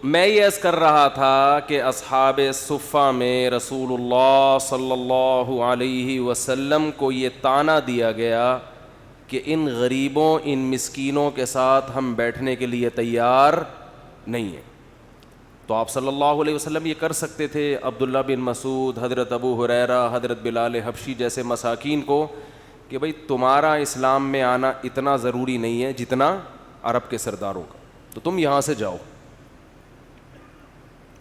میں یہ عرض کر رہا تھا کہ اصحاب صفہ میں رسول اللہ صلی اللہ علیہ وسلم کو یہ طعنہ دیا گیا کہ ان غریبوں ان مسکینوں کے ساتھ ہم بیٹھنے کے لیے تیار نہیں ہیں. تو آپ صلی اللہ علیہ وسلم یہ کر سکتے تھے عبداللہ بن مسعود، حضرت ابو ہریرہ، حضرت بلال حبشی جیسے مساکین کو کہ بھئی تمہارا اسلام میں آنا اتنا ضروری نہیں ہے جتنا عرب کے سرداروں کا، تو تم یہاں سے جاؤ.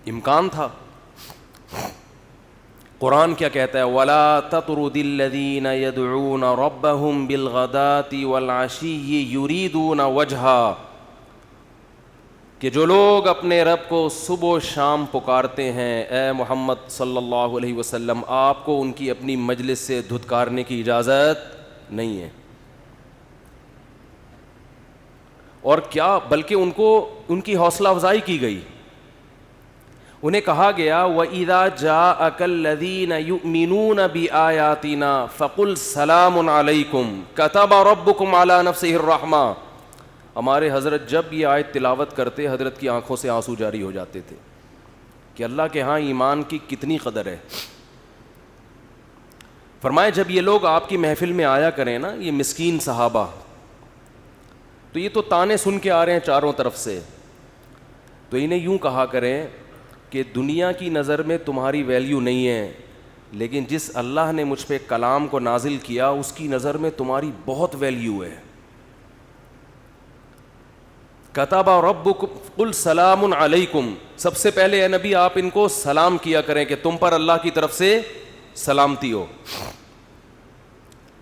امکان تھا. قرآن کیا کہتا ہے؟ وَلَا تَطْرُدِ الَّذِينَ يَدْعُونَ رَبَّهُمْ بِالْغَدَاةِ وَالْعَشِيِّ يُرِيدُونَ وَجْهَهُ، کہ جو لوگ اپنے رب کو صبح و شام پکارتے ہیں، اے محمد صلی اللہ علیہ وسلم آپ کو ان کی اپنی مجلس سے دھتکارنے کی اجازت نہیں ہے. اور کیا بلکہ ان کی حوصلہ افزائی کی گئی. انہیں کہا گیا وَإِذَا جَاءَكَ الَّذِينَ يُؤْمِنُونَ بِآيَاتِنَا فَقُلْ سَلَامٌ عَلَيْكُمْ كَتَبَ رَبُّكُمْ عَلَى نَفْسِهِ الرَّحْمَةَ. ہمارے حضرت جب یہ آیت تلاوت کرتے حضرت کی آنکھوں سے آنسو جاری ہو جاتے تھے کہ اللہ کے ہاں ایمان کی کتنی قدر ہے. فرمائے جب یہ لوگ آپ کی محفل میں آیا کریں نا، یہ مسکین صحابہ، تو یہ تو طعنے سن کے آ رہے ہیں چاروں طرف سے، تو انہیں یوں کہا کریں کہ دنیا کی نظر میں تمہاری ویلیو نہیں ہے، لیکن جس اللہ نے مجھ پہ کلام کو نازل کیا اس کی نظر میں تمہاری بہت ویلیو ہے. کتب ربکم قل سلام علیکم، سب سے پہلے اے نبی آپ ان کو سلام کیا کریں کہ تم پر اللہ کی طرف سے سلامتی ہو.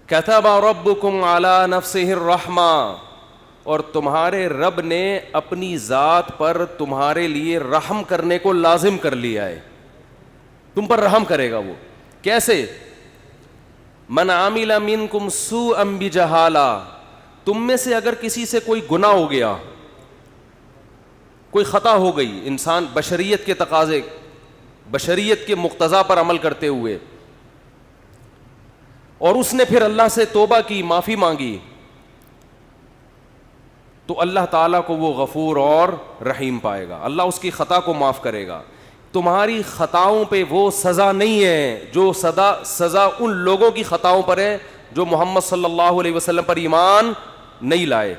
کتب ربکم علی نفسہ الرحمہ، اور تمہارے رب نے اپنی ذات پر تمہارے لیے رحم کرنے کو لازم کر لیا ہے، تم پر رحم کرے گا. وہ کیسے؟ من عمل منکم سوءا بجہالہ، تم میں سے اگر کسی سے کوئی گناہ ہو گیا، کوئی خطا ہو گئی، انسان بشریت کے تقاضے، بشریت کے مقتضا پر عمل کرتے ہوئے، اور اس نے پھر اللہ سے توبہ کی، معافی مانگی، تو اللہ تعالیٰ کو وہ غفور اور رحیم پائے گا، اللہ اس کی خطا کو معاف کرے گا. تمہاری خطاؤں پہ وہ سزا نہیں ہے جو سزا ان لوگوں کی خطاؤں پر ہے جو محمد صلی اللہ علیہ وسلم پر ایمان نہیں لائے.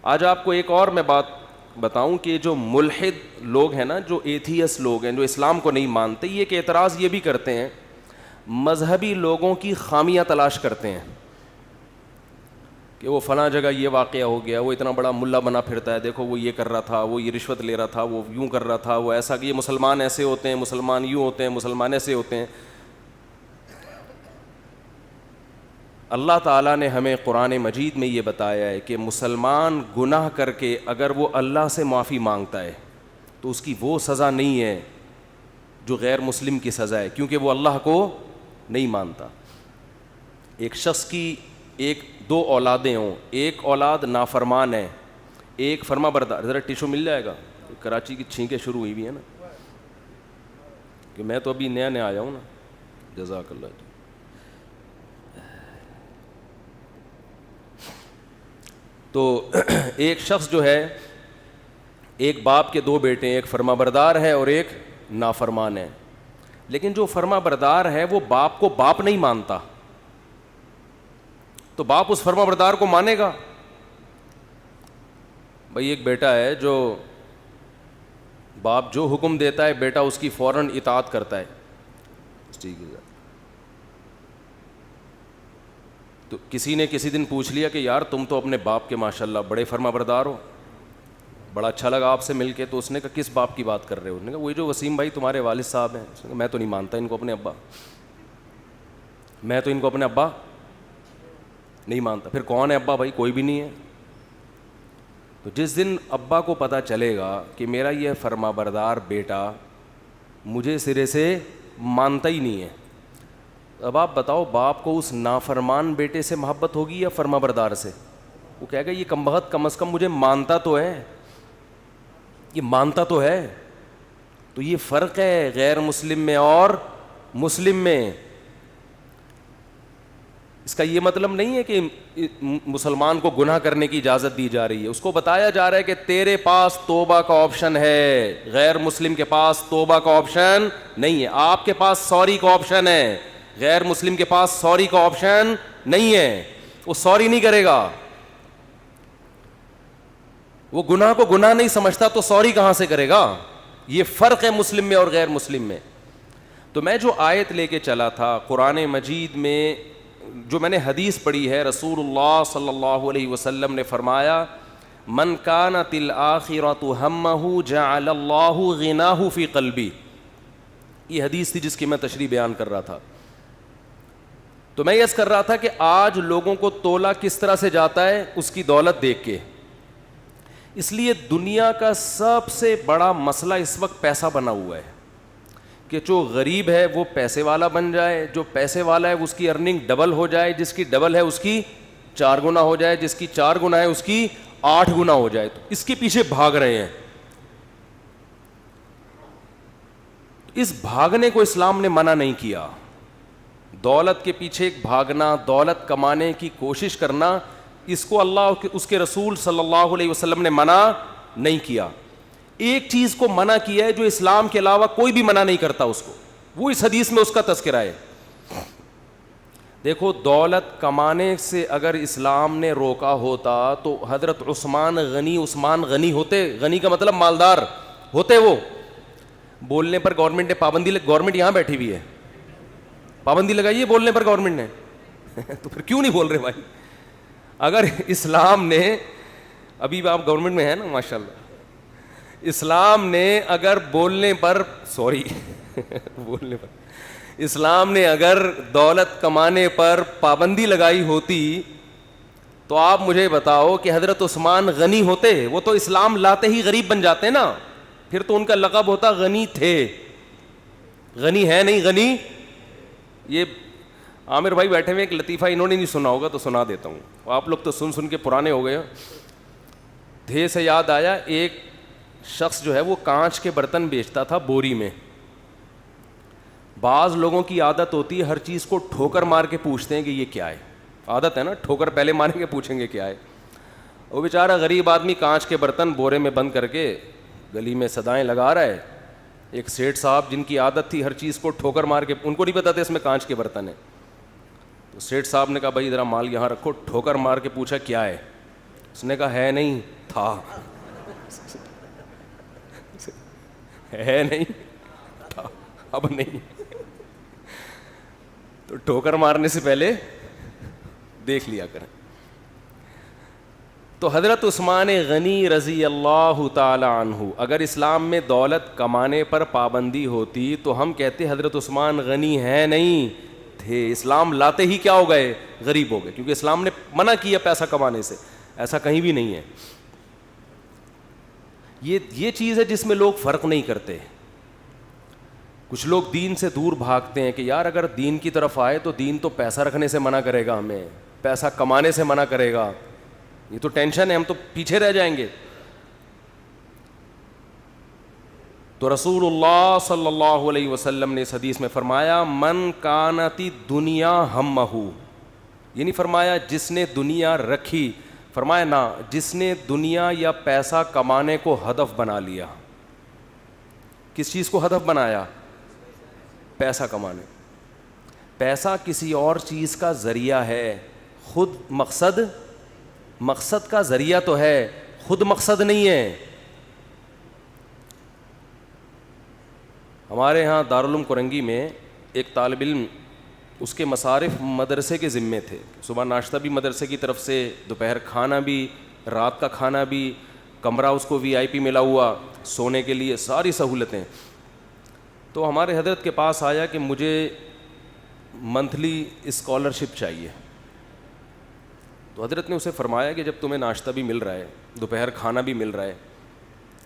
آج آپ کو ایک اور میں بات بتاؤں کہ جو ملحد لوگ ہیں نا، جو ایتھیس لوگ ہیں، جو اسلام کو نہیں مانتے، یہ ایک اعتراض یہ بھی کرتے ہیں، مذہبی لوگوں کی خامیاں تلاش کرتے ہیں کہ وہ فلاں جگہ یہ واقعہ ہو گیا، وہ اتنا بڑا ملا بنا پھرتا ہے، دیکھو وہ یہ کر رہا تھا، وہ یہ رشوت لے رہا تھا، وہ یوں کر رہا تھا، وہ ایسا، کہ یہ مسلمان ایسے ہوتے ہیں، مسلمان یوں ہوتے ہیں، مسلمان ایسے ہوتے ہیں. اللہ تعالیٰ نے ہمیں قرآن مجید میں یہ بتایا ہے کہ مسلمان گناہ کر کے اگر وہ اللہ سے معافی مانگتا ہے تو اس کی وہ سزا نہیں ہے جو غیر مسلم کی سزا ہے، کیونکہ وہ اللہ کو نہیں مانتا. ایک شخص کی دو اولادیں ہوں، ایک اولاد نافرمان ہے، ایک فرما بردار. ذرا ٹیشو مل جائے گا؟ کراچی کی چھینکیں شروع ہوئی بھی ہیں نا، کہ میں تو ابھی نیا نیا آیا ہوں نا. جزاک اللہ. تو ایک شخص جو ہے، ایک باپ کے دو بیٹے ہیں، ایک فرما بردار ہے اور ایک نافرمان ہے. لیکن جو فرما بردار ہے وہ باپ کو باپ نہیں مانتا، تو باپ اس فرما بردار کو مانے گا؟ بھئی ایک بیٹا ہے جو باپ جو حکم دیتا ہے بیٹا اس کی فوراً اطاعت کرتا ہے. ٹھیک ہے. تو کسی نے کسی دن پوچھ لیا کہ یار تم تو اپنے باپ کے ماشاءاللہ بڑے فرما بردار ہو، بڑا اچھا لگا آپ سے مل کے. تو اس نے کہا کس باپ کی بات کر رہے ہو؟ اس نے کہا وہی جو وسیم بھائی تمہارے والد صاحب ہیں. اس نے کہا میں تو نہیں مانتا ان کو اپنے ابا، میں تو ان کو اپنے ابا نہیں مانتا. پھر کون ہے ابا؟ بھائی کوئی بھی نہیں ہے. تو جس دن ابا کو پتہ چلے گا کہ میرا یہ فرما بردار بیٹا مجھے سرے سے مانتا ہی نہیں ہے، اب آپ بتاؤ باپ کو اس نافرمان بیٹے سے محبت ہوگی یا فرما بردار سے؟ وہ کہے گا یہ کمبخت کم از کم مجھے مانتا تو ہے، یہ مانتا تو ہے. تو یہ فرق ہے غیر مسلم میں اور مسلم میں. اس کا یہ مطلب نہیں ہے کہ مسلمان کو گناہ کرنے کی اجازت دی جا رہی ہے. اس کو بتایا جا رہا ہے کہ تیرے پاس توبہ کا آپشن ہے, غیر مسلم کے پاس توبہ کا آپشن نہیں ہے. آپ کے پاس سوری کا آپشن ہے, غیر مسلم کے پاس سوری کا آپشن نہیں ہے. وہ سوری نہیں کرے گا, وہ گناہ کو گناہ نہیں سمجھتا تو سوری کہاں سے کرے گا. یہ فرق ہے مسلم میں اور غیر مسلم میں. تو میں جو آیت لے کے چلا تھا قرآن مجید میں, جو میں نے حدیث پڑھی ہے, رسول اللہ صلی اللہ علیہ وسلم نے فرمایا من کانت الآخرۃ ہمہ جعل اللہ غناہ فی قلبی. یہ حدیث تھی جس کی میں تشریح بیان کر رہا تھا. تو میں یہ عرض کر رہا تھا کہ آج لوگوں کو تولا کس طرح سے جاتا ہے, اس کی دولت دیکھ کے. اس لیے دنیا کا سب سے بڑا مسئلہ اس وقت پیسہ بنا ہوا ہے کہ جو غریب ہے وہ پیسے والا بن جائے, جو پیسے والا ہے اس کی ارننگ ڈبل ہو جائے, جس کی ڈبل ہے اس کی 4 گنا ہو جائے, جس کی 4 گنا ہے اس کی 8 گنا ہو جائے. تو اس کے پیچھے بھاگ رہے ہیں. اس بھاگنے کو اسلام نے منع نہیں کیا. دولت کے پیچھے بھاگنا, دولت کمانے کی کوشش کرنا, اس کو اللہ اس کے رسول صلی اللہ علیہ وسلم نے منع نہیں کیا. ایک چیز کو منع کیا ہے جو اسلام کے علاوہ کوئی بھی منع نہیں کرتا اس کو, وہ اس حدیث میں اس کا تذکرہ ہے. دیکھو, دولت کمانے سے اگر اسلام نے روکا ہوتا تو حضرت عثمان غنی ہوتے. غنی کا مطلب مالدار ہوتے. وہ بولنے پر گورنمنٹ نے پابندی, گورنمنٹ یہاں بیٹھی ہوئی ہے, پابندی لگائی ہے بولنے پر گورنمنٹ نے تو پھر کیوں نہیں بول رہے بھائی. اگر اسلام نے, ابھی آپ گورنمنٹ میں ہیں نا ماشاء اللہ, اسلام نے اگر بولنے پر بولنے پر اسلام نے اگر دولت کمانے پر پابندی لگائی ہوتی تو آپ مجھے بتاؤ کہ حضرت عثمان غنی ہوتے؟ وہ تو اسلام لاتے ہی غریب بن جاتے نا, پھر تو ان کا لقب ہوتا غنی تھے. غنی ہے نہیں, غنی. یہ عامر بھائی بیٹھے ہوئے, ایک لطیفہ انہوں نے نہیں سنا ہوگا تو سنا دیتا ہوں. آپ لوگ تو سن کے پرانے ہو گئے. دھے سے یاد آیا, ایک شخص جو ہے وہ کانچ کے برتن بیچتا تھا بوری میں. بعض لوگوں کی عادت ہوتی ہے ہر چیز کو ٹھوکر مار کے پوچھتے ہیں کہ یہ کیا ہے. عادت ہے نا, ٹھوکر پہلے ماریں گے پوچھیں گے کیا ہے. وہ بیچارہ غریب آدمی کانچ کے برتن بورے میں بند کر کے گلی میں صدائیں لگا رہا ہے. ایک سیٹھ صاحب جن کی عادت تھی ہر چیز کو ٹھوکر مار کے, ان کو نہیں پتا تھا اس میں کانچ کے برتن ہے. تو سیٹھ صاحب نے کہا بھائی ذرا مال یہاں رکھو. ٹھوکر مار کے پوچھا کیا ہے؟ اس نے کہا ہے نہیں تھا. ہے نہیں تھا, اب نہیں. تو ٹھوکر مارنے سے پہلے دیکھ لیا کریں. تو حضرت عثمان غنی رضی اللہ تعالی عنہ, اگر اسلام میں دولت کمانے پر پابندی ہوتی تو ہم کہتے حضرت عثمان غنی ہیں نہیں تھے, اسلام لاتے ہی کیا ہو گئے؟ غریب ہو گئے, کیونکہ اسلام نے منع کیا پیسہ کمانے سے. ایسا کہیں بھی نہیں ہے. یہ چیز ہے جس میں لوگ فرق نہیں کرتے. کچھ لوگ دین سے دور بھاگتے ہیں کہ یار اگر دین کی طرف آئے تو دین تو پیسہ رکھنے سے منع کرے گا, ہمیں پیسہ کمانے سے منع کرے گا. یہ تو ٹینشن ہے, ہم تو پیچھے رہ جائیں گے. تو رسول اللہ صلی اللہ علیہ وسلم نے اس حدیث میں فرمایا من کانت دنیا ہمہ, یہ نہیں فرمایا جس نے دنیا رکھی, فرمایا نا جس نے دنیا یا پیسہ کمانے کو ہدف بنا لیا. کس چیز کو ہدف بنایا؟ پیسہ کمانے. پیسہ کسی اور چیز کا ذریعہ ہے, خود مقصد کا ذریعہ تو ہے, خود مقصد نہیں ہے. ہمارے ہاں دارالعلوم کرنگی میں ایک طالب علم, اس کے مصارف مدرسے کے ذمے تھے. صبح ناشتہ بھی مدرسے کی طرف سے, دوپہر کھانا بھی, رات کا کھانا بھی, کمرہ اس کو VIP ملا ہوا, سونے کے لیے ساری سہولتیں. تو ہمارے حضرت کے پاس آیا کہ مجھے منتھلی اسکالرشپ چاہیے. تو حضرت نے اسے فرمایا کہ جب تمہیں ناشتہ بھی مل رہا ہے, دوپہر کھانا بھی مل رہا ہے,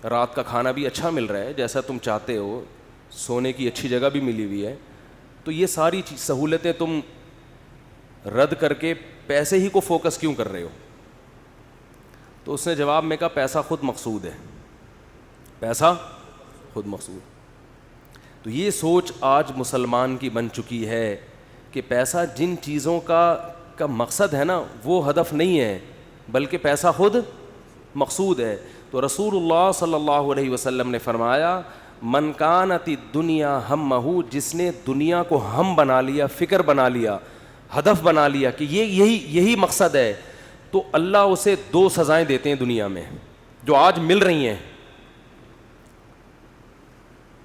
رات کا کھانا بھی اچھا مل رہا ہے جیسا تم چاہتے ہو, سونے کی اچھی جگہ بھی ملی ہوئی ہے, تو یہ ساری سہولتیں تم رد کر کے پیسے ہی کو فوکس کیوں کر رہے ہو؟ تو اس نے جواب میں کہا پیسہ خود مقصود ہے, پیسہ خود مقصود. تو یہ سوچ آج مسلمان کی بن چکی ہے کہ پیسہ جن چیزوں کا کا مقصد ہے نا وہ ہدف نہیں ہے بلکہ پیسہ خود مقصود ہے. تو رسول اللہ صلی اللہ علیہ وسلم نے فرمایا من کانت الدنیا ہمہ, جس نے دنیا کو ہم بنا لیا, فکر بنا لیا, ہدف بنا لیا کہ یہی مقصد ہے, تو اللہ اسے 2 سزائیں دیتے ہیں دنیا میں جو آج مل رہی ہیں.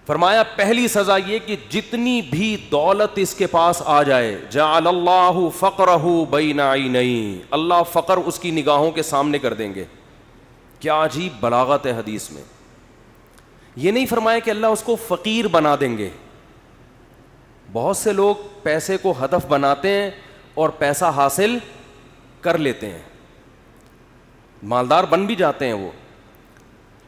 فرمایا پہلی سزا یہ کہ جتنی بھی دولت اس کے پاس آ جائے, جعل اللہ فقرہ بین عینیہ, اللہ فقر اس کی نگاہوں کے سامنے کر دیں گے. کیا عجیب بلاغت ہے حدیث میں. یہ نہیں فرمایا کہ اللہ اس کو فقیر بنا دیں گے. بہت سے لوگ پیسے کو ہدف بناتے ہیں اور پیسہ حاصل کر لیتے ہیں, مالدار بن بھی جاتے ہیں وہ,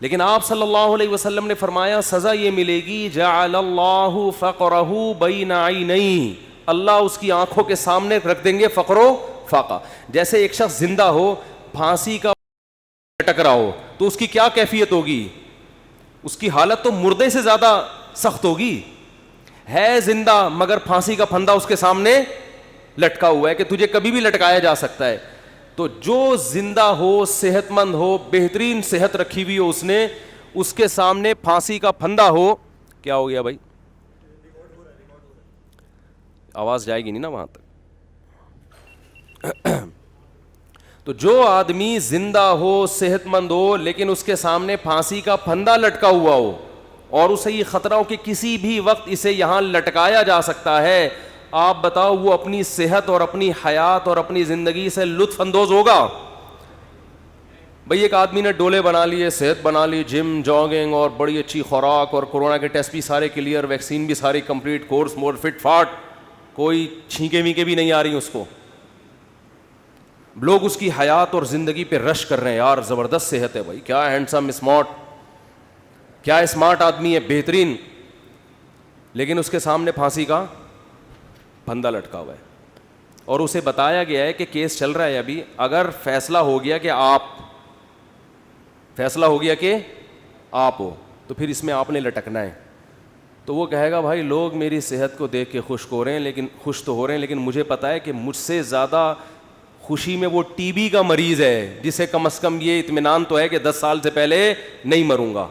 لیکن آپ صلی اللہ علیہ وسلم نے فرمایا سزا یہ ملے گی جعل اللہ فقرہ بین عینیہ, اللہ اس کی آنکھوں کے سامنے رکھ دیں گے فقر و فاقہ. جیسے ایک شخص زندہ ہو, پھانسی کا لٹک رہا ہو, تو اس کی کیا کیفیت ہوگی؟ اس کی حالت تو مردے سے زیادہ سخت ہوگی. ہے زندہ مگر پھانسی کا پھندا اس کے سامنے لٹکا ہوا ہے کہ تجھے کبھی بھی لٹکایا جا سکتا ہے. تو جو زندہ ہو, صحت مند ہو, بہترین صحت رکھی ہوئی ہو, اس نے اس کے سامنے پھانسی کا پھندا ہو, کیا ہو گیا بھائی؟ آواز جائے گی نہیں نا وہاں تک. تو جو آدمی زندہ ہو, صحت مند ہو, لیکن اس کے سامنے پھانسی کا پھندا لٹکا ہوا ہو اور اسے یہ خطرہ ہو کہ کسی بھی وقت اسے یہاں لٹکایا جا سکتا ہے, آپ بتاؤ وہ اپنی صحت اور اپنی حیات اور اپنی زندگی سے لطف اندوز ہوگا؟ بھئی ایک آدمی نے ڈولے بنا لیے, صحت بنا لی, جم, جاگنگ اور بڑی اچھی خوراک, اور کورونا کے ٹیسٹ بھی سارے کلیئر, ویکسین بھی ساری کمپلیٹ, کورس مور فٹ فاٹ, کوئی چھینکے وینکے بھی نہیں آ رہی اس کو. لوگ اس کی حیات اور زندگی پہ رش کر رہے ہیں, یار زبردست صحت ہے بھائی, کیا ہینڈسم, اسمارٹ, کیا اسمارٹ آدمی ہے, بہترین, لیکن اس کے سامنے پھانسی کا پھندا لٹکا ہوا ہے اور اسے بتایا گیا ہے کہ کیس چل رہا ہے ابھی, اگر فیصلہ ہو گیا کہ آپ ہو تو پھر اس میں آپ نے لٹکنا ہے. تو وہ کہے گا بھائی لوگ میری صحت کو دیکھ کے خوش تو ہو رہے ہیں, لیکن مجھے پتا ہے کہ مجھ سے زیادہ خوشی میں وہ ٹی بی کا مریض ہے جسے کم از کم یہ اطمینان تو ہے کہ 10 سال سے پہلے نہیں مروں گا.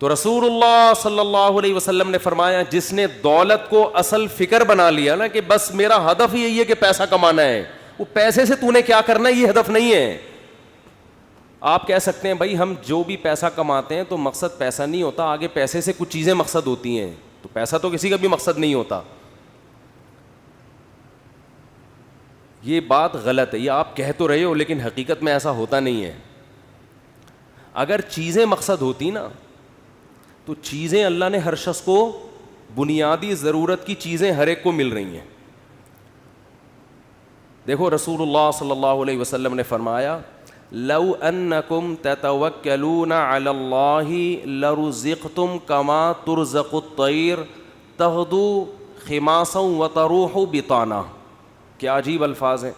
تو رسول اللہ صلی اللہ علیہ وسلم نے فرمایا جس نے دولت کو اصل فکر بنا لیا نا کہ بس میرا ہدف یہی ہے کہ پیسہ کمانا ہے, وہ پیسے سے تو نے کیا کرنا ہے یہ ہدف نہیں ہے. آپ کہہ سکتے ہیں بھائی ہم جو بھی پیسہ کماتے ہیں تو مقصد پیسہ نہیں ہوتا, آگے پیسے سے کچھ چیزیں مقصد ہوتی ہیں, تو پیسہ تو کسی کا بھی مقصد نہیں ہوتا. یہ بات غلط ہے, یہ آپ کہہ تو رہے ہو لیکن حقیقت میں ایسا ہوتا نہیں ہے. اگر چیزیں مقصد ہوتی نا تو چیزیں اللہ نے ہر شخص کو, بنیادی ضرورت کی چیزیں ہر ایک کو مل رہی ہیں. دیکھو رسول اللہ صلی اللہ علیہ وسلم نے فرمایا لو انکم تتوکلون علی اللہ لرزقتم کما ترزق الطیر تغدو خماسا وتروح بطانا. کیا عجیب الفاظ ہیں.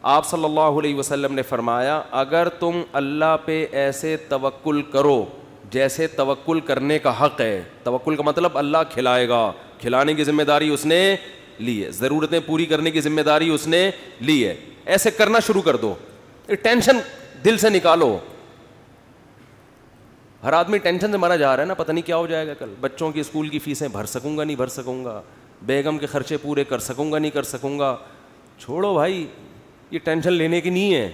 آپ صلی اللہ علیہ وسلم نے فرمایا اگر تم اللہ پہ ایسے توکل کرو جیسے توکل کرنے کا حق ہے, توکل کا مطلب اللہ کھلائے گا, کھلانے کی ذمہ داری اس نے لی ہے, ضرورتیں پوری کرنے کی ذمہ داری اس نے لی ہے, ایسے کرنا شروع کر دو, ٹینشن دل سے نکالو. ہر آدمی ٹینشن سے مرا جا رہا ہے نا, پتہ نہیں کیا ہو جائے گا کل, بچوں کی اسکول کی فیسیں بھر سکوں گا نہیں بھر سکوں گا, بیگم کے خرچے پورے کر سکوں گا نہیں کر سکوں گا. چھوڑو بھائی, یہ ٹینشن لینے کی نہیں ہے.